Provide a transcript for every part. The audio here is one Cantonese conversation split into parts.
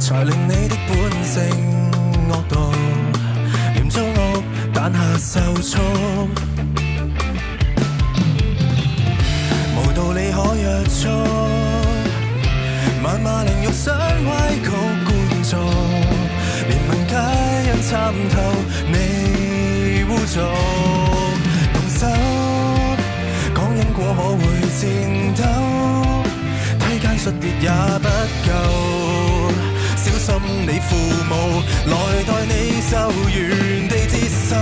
才令你的本性惡毒，廉租屋蛋下受束，無道理可約束，謾罵凌辱想歪曲觀眾，連問皆因參透你污糟，動手講因果可會戰鬥，梯間摔跌也不夠，小心你父母來代你受，原地接受，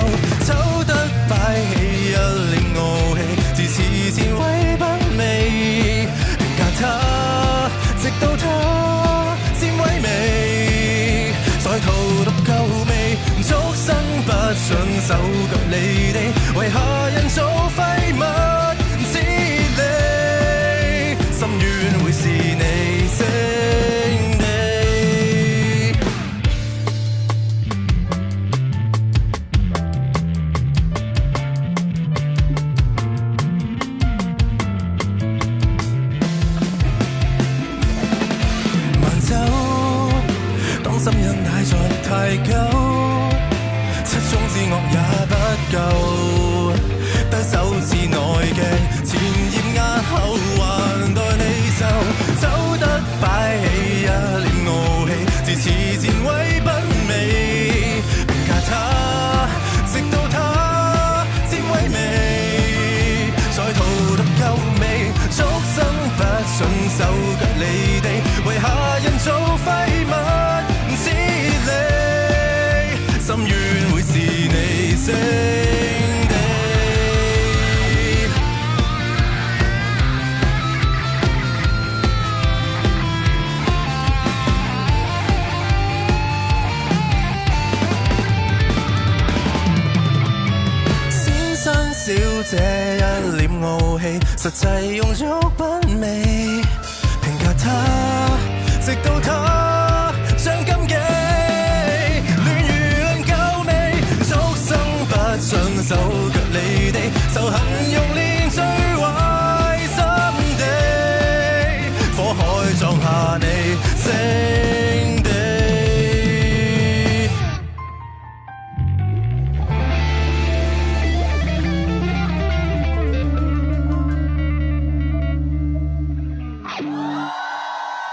走得擺起一臉傲氣，自恃戰威不美，評價他直到他漸萎靡，在荼毒夠味，畜生不准手腳離地，為下人做廢物之理，心願會是你勝地。慢走，當心癮太在太久，七宗之惡也不夠，得手指內鏡，前頁壓後還待你受，走得擺起一臉傲氣，自恃戰威不美，評價他直到他漸萎靡，在荼毒夠味，畜生不准手腳離地，為下人做廢物之理，心願會是你勝地。先生小姐一臉傲氣，實際用足品味，評價他直到他將金記，亂輿論夠味，畜生不准手腳離地，仇恨用